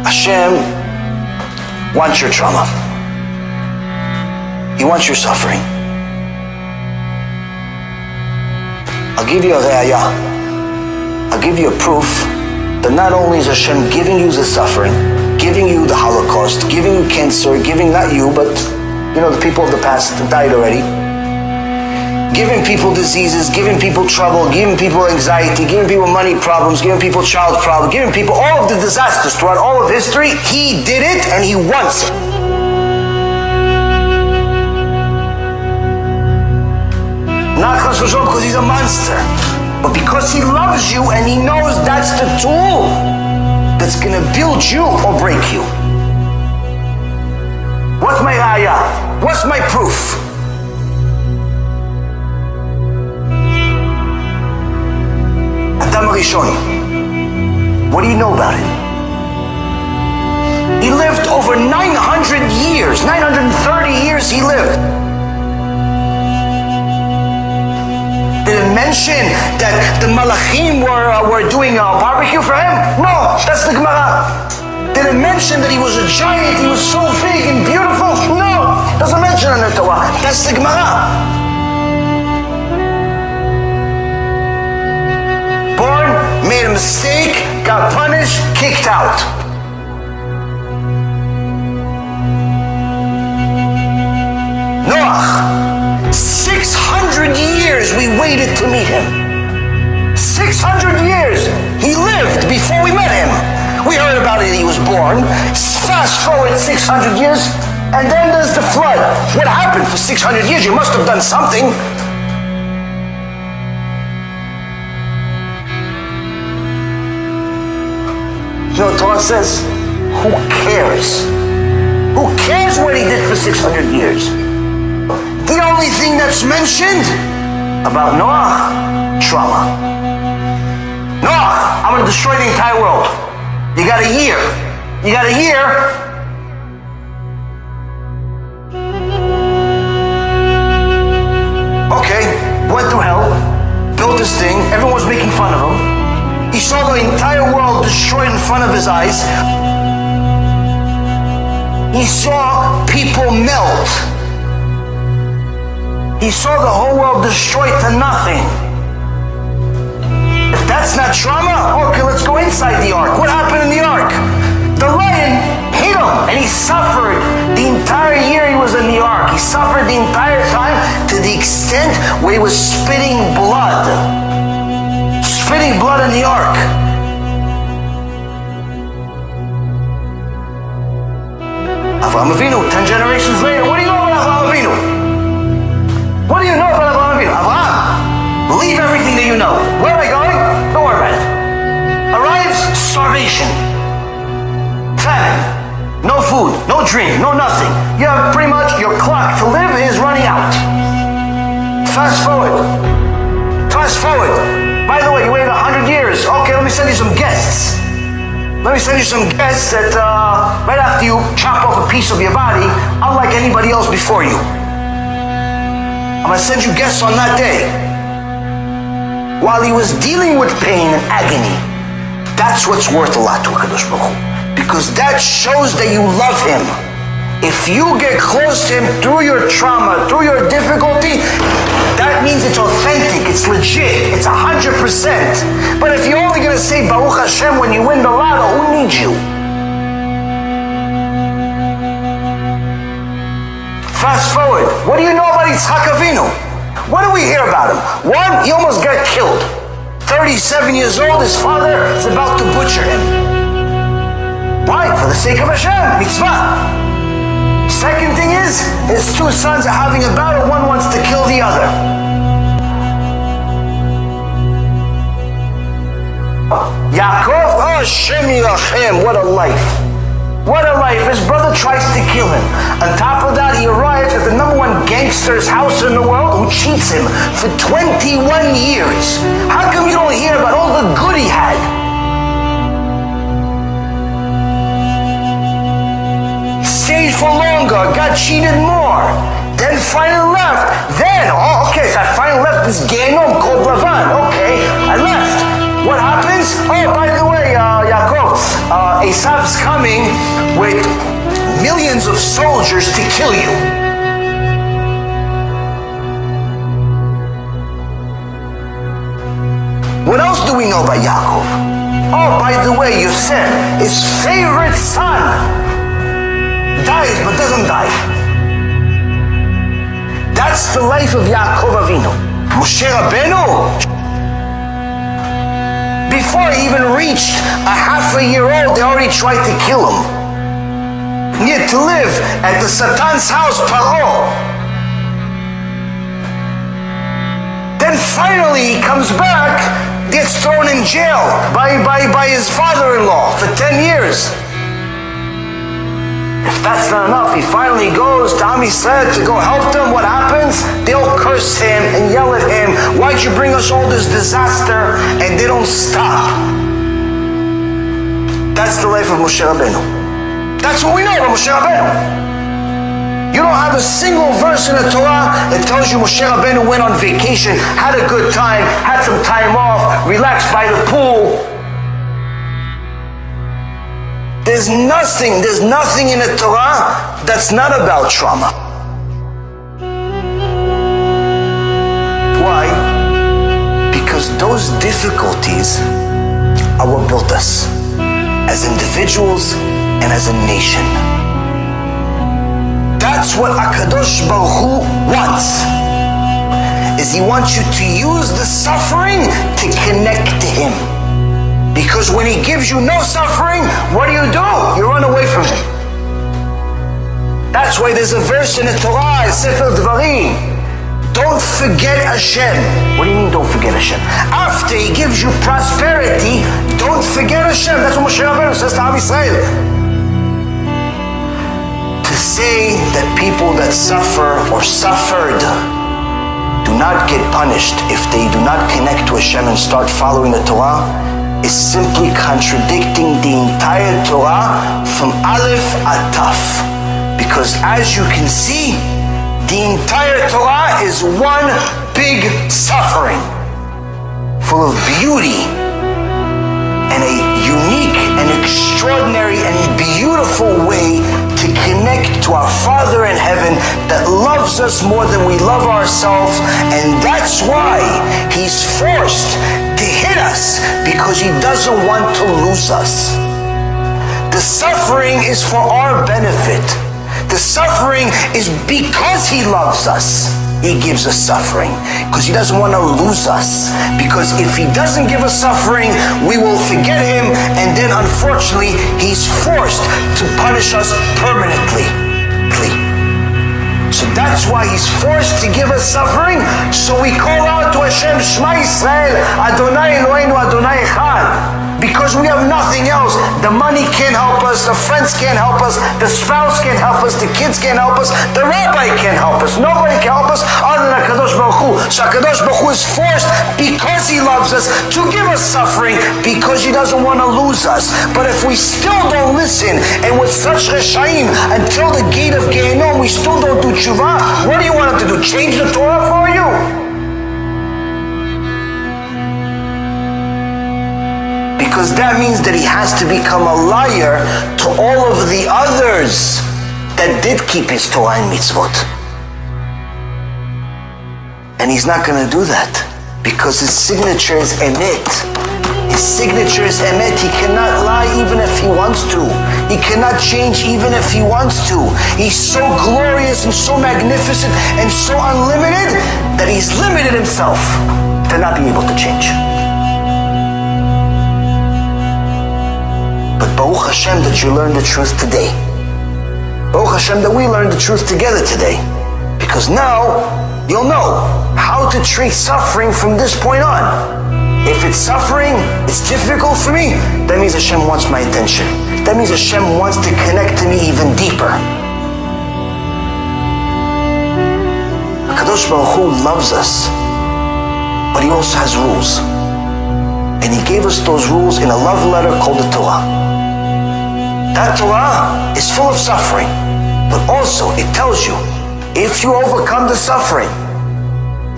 Hashem wants your trauma. He wants your suffering. I'll give you a re'ayah. I'll give you a proof that not only is Hashem giving you the suffering, giving you the Holocaust, giving you cancer, giving not you, but the people of the past that died already, giving people diseases, giving people trouble, giving people anxiety, giving people money problems, giving people child problems, giving people all of the disasters throughout all of history. He did it and He wants it. Not because He's a monster, but because He loves you and He knows that's the tool that's going to build you or break you. What's my raya? What's my proof? Adam Rishon. What do you know about it? He lived over 900 years, 930 years he lived. Did it mention that the Malachim were doing a barbecue for him? No, that's the Gemara. Did it mention that he was a giant, he was so big and beautiful? No, doesn't mention in the Torah. That's the Gemara. Born, made a mistake, got punished, kicked out. Noah, 600 years we waited to meet him. 600 years he lived before we met him. We heard about it, he was born. Fast forward 600 years, and then there's the flood. What happened for 600 years? You must have done something. You know what Torah says? Who cares? Who cares what he did for 600 years? The only thing that's mentioned about Noah, trauma. Noah, I'm going to destroy the entire world. You got a year. You got a year. Okay, went through hell, built this thing, everyone was making fun of him. He saw the entire world destroyed in front of his eyes. He saw people melt. He saw the whole world destroyed to nothing. If that's not trauma, okay, let's go inside the ark. What happened in the ark? The lion hit him, and he suffered the entire year he was in the ark. He suffered the entire time to the extent where he was spitting blood. Spitting blood in the ark. Avraham Avinu, 10 generations later, what do you know about Avraham Avinu? What do you know about Avraham Avinu? Avraham, believe everything that you know. Where am I going? Don't worry about it. Arrives, starvation. Famine. No food, no drink, no nothing. You have pretty much your clock to live is running out. Fast forward. Fast forward. By the way, you waited 100 years. Okay, let me send you some guests. Let me send you some guests that right after you chop off a piece of your body, unlike anybody else before you. I'm going to send you guests on that day. While he was dealing with pain and agony, that's what's worth a lot to HaKadosh Baruch Hu. Because that shows that you love him. If you get close to him through your trauma, through your difficulty, that means it's authentic, it's legit, it's 100%. But if you're only going to say Baruch Hashem when you win the lotto, who needs you? Fast forward, what do you know about Yitzhak Avinu? What do we hear about him? One, he almost got killed. 37 years old, his father is about to butcher him. Why? For the sake of Hashem, mitzvah. Second thing is, his two sons are having a battle, one wants to kill the other. Yaakov, oh Shem Yirachem, what a life. What a life. His brother tries to kill him. On top of that, he arrives at the #1 gangster's house in the world who cheats him for 21 years. How come you don't hear about all the good he had? Stayed for longer, got cheated more, then finally left. Then, okay, so I finally left this Gehinnom called Lavan. Okay, I left. What happens? Oh, by the way, Yaakov, Esav's coming with millions of soldiers to kill you. What else do we know about Yaakov? Oh, by the way, Yosef, his favorite son, dies but doesn't die. That's the life of Yaakov Avinu. Moshe Rabbeinu, before he even reached a half a year old, they already tried to kill him. He had to live at the Satan's house, Paro. Then finally he comes back, gets thrown in jail by his father-in-law for 10 years. If that's not enough, he finally goes to Am Yisrael to go help them. What happens? They'll curse him and yell at him. Why'd you bring us all this disaster? And they don't stop. That's the life of Moshe Rabbeinu. That's what we know about Moshe Rabbeinu. You don't have a single verse in the Torah that tells you Moshe Rabbeinu went on vacation, had a good time, had some time off, relaxed by the pool. There's nothing in the Torah that's not about trauma. Why? Because those difficulties are what built us as individuals and as a nation. That's what HaKadosh Baruch Hu wants. Is he wants you to use the suffering to connect to him. Because when he gives you no suffering, what do? You run away from him. That's why there's a verse in the Torah, Sefer Dvarim. Don't forget Hashem. What do you mean don't forget Hashem? After he gives you prosperity, don't forget Hashem. That's what Moshe Rabbeinu says to Am Yisrael. To say that people that suffer or suffered do not get punished if they do not connect to Hashem and start following the Torah is simply contradicting the entire Torah from Aleph ad Taf. Because as you can see, the entire Torah is one big suffering, full of beauty and a unique and extraordinary and beautiful way to connect to our Father in heaven that loves us more than we love ourselves. And that's why he's forced to hit us, because he doesn't want to lose us. The suffering is for our benefit. The suffering is because he loves us. He gives us suffering because he doesn't want to lose us. Because if he doesn't give us suffering, we will forget him, and then unfortunately he's forced to punish us permanently. So that's why he's forced to give us suffering. So we call out to Hashem, Shema Yisrael, Adonai Eloheinu, Adonai Echad. Because we have nothing else. The money can't help us, the friends can't help us, the spouse can't help us, the kids can't help us, the rabbi can't help us, nobody can help us other than HaKadosh Baruch Hu. So HaKadosh Baruch Hu is forced, because he loves us, to give us suffering, because he doesn't want to lose us. But if we still don't listen, and with such reshaim, until the gate of Gehinnom, we still don't do Teshuva, what do you want him to do? Change the Torah for you? Because that means that he has to become a liar to all of the others that did keep his Torah and mitzvot. And he's not going to do that, because his signature is emet. His signature is emet. He cannot lie even if he wants to. He cannot change even if he wants to. He's so glorious and so magnificent and so unlimited that he's limited himself to not be able to change. But Baruch Hashem that you learned the truth today. Baruch Hashem that we learned the truth together today. Because now you'll know how to treat suffering from this point on. If it's suffering, it's difficult for me, that means Hashem wants my attention. That means Hashem wants to connect to me even deeper. HaKadosh Baruch Hu loves us, but he also has rules. And he gave us those rules in a love letter called the Torah. That Torah is full of suffering, but also it tells you, if you overcome the suffering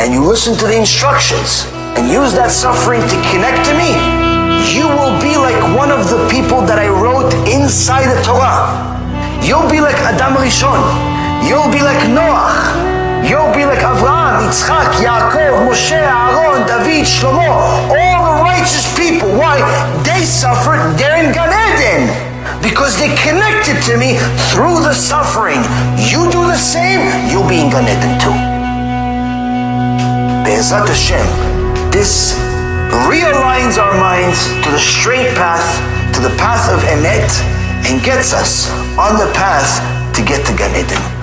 and you listen to the instructions and use that suffering to connect to me, you will be like one of the people that I wrote inside the Torah. You'll be like Adam Rishon. You'll be like Noach. You'll be like Avraham, Yitzchak, Yaakov, Moshe, Aaron, David, Shlomo, all the righteous people. Why? They suffered, they're in Gan Eden. Because they connected to me through the suffering. You do the same, you'll be in Gan Eden too. Be'ezrat Hashem, this realigns our minds to the straight path, to the path of Emet, and gets us on the path to get to Gan Eden.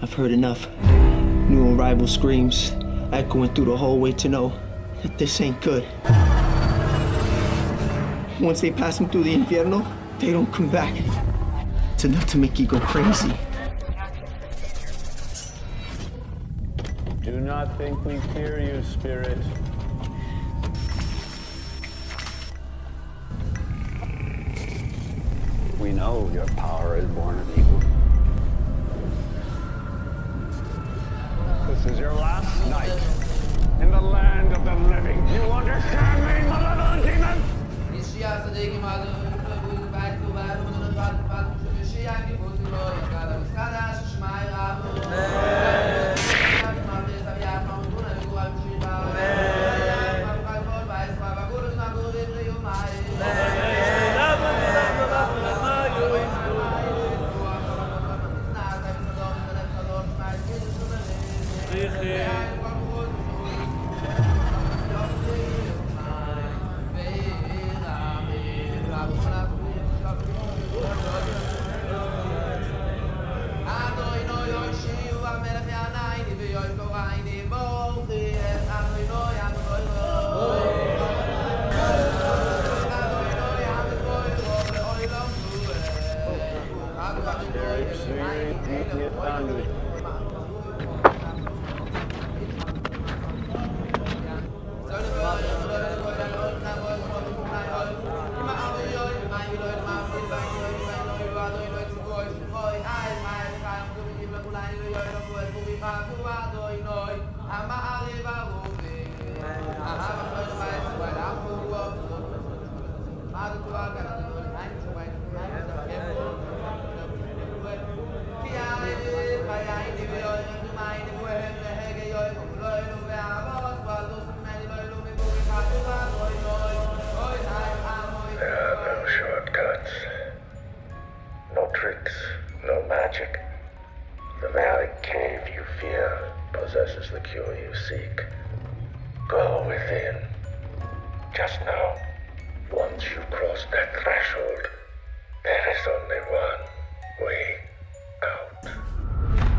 I've heard enough. New arrival screams, echoing through the hallway to know that this ain't good. Once they pass me through the infierno, they don't come back. It's enough to make you go crazy. Do not think we fear you, Spirit. We know your power is born of evil. This is your last night in the land of the living. You understand me, malevolent demon?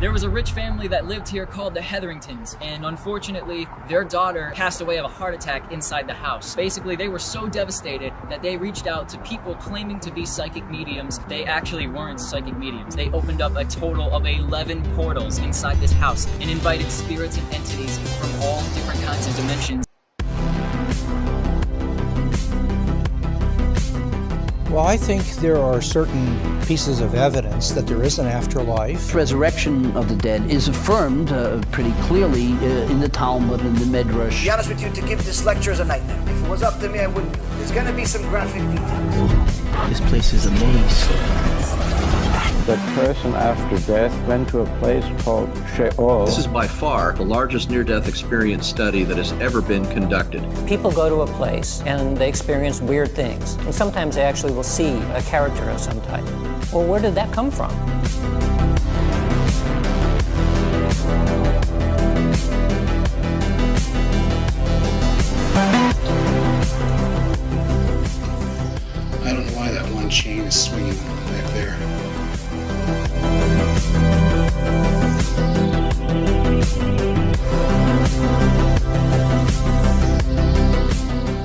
There was a rich family that lived here called the Hetheringtons, and unfortunately, their daughter passed away of a heart attack inside the house. Basically, they were so devastated that they reached out to people claiming to be psychic mediums. They actually weren't psychic mediums. They opened up a total of 11 portals inside this house and invited spirits and entities from all different kinds of dimensions. Well, I think there are certain pieces of evidence that there is an afterlife. Resurrection of the dead is affirmed pretty clearly in the Talmud and the Midrash. To be honest with you, to give this lecture is a nightmare. If it was up to me, I wouldn't. There's going to be some graphic details. This place is a maze. The person after death went to a place called Sheol. This is by far the largest near-death experience study that has ever been conducted. People go to a place and they experience weird things. And sometimes they actually will see a character of some type. Well, where did that come from? I don't know why that one chain is swinging back there.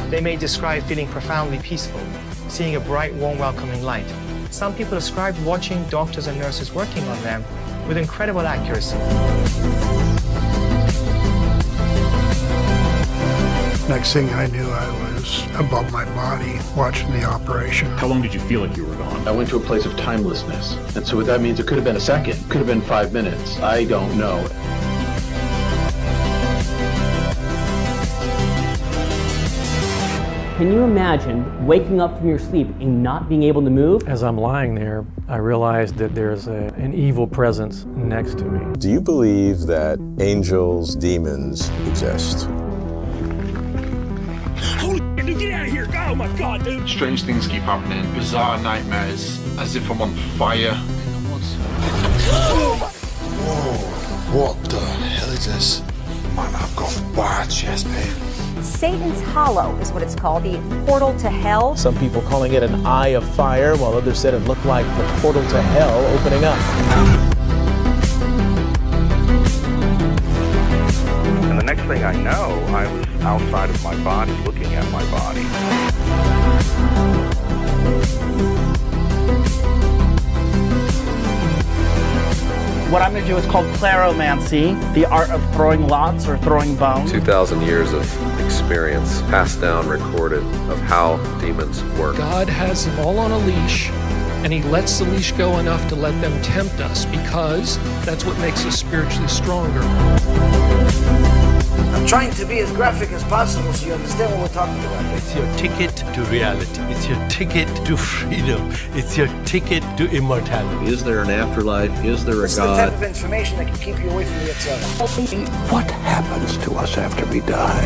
They may describe feeling profoundly peaceful, seeing a bright, warm, welcoming light, Some people described watching doctors and nurses working on them with incredible accuracy. Next thing I knew, I was above my body watching the operation. How long did you feel like you were gone? I went to a place of timelessness. And so what that means, it could have been a second, could have been 5 minutes. I don't know. Can you imagine waking up from your sleep and not being able to move? As I'm lying there, I realized that there's an evil presence next to me. Do you believe that angels, demons exist? Holy dude, get out of here! Oh my god, dude! Strange things keep happening. Bizarre nightmares, as if I'm on fire. Whoa, what the hell is this? Man, I've got bad chest pain. Satan's Hollow is what it's called, the portal to hell. Some people calling it an eye of fire, while others said it looked like the portal to hell opening up. And the next thing I know, I was outside of my body, looking at my body. What I'm going to do is called claromancy, the art of throwing lots or throwing bones. 2,000 years of experience, passed down, recorded, of how demons work. God has them all on a leash, and he lets the leash go enough to let them tempt us, because that's what makes us spiritually stronger. I'm trying to be as graphic as possible so you understand what we're talking about. It's your ticket to reality. It's your ticket to freedom. It's your ticket to immortality. Is there an afterlife? Is there a This God? is the type of information that can keep you away from the Yetzirah. What happens to us after we die?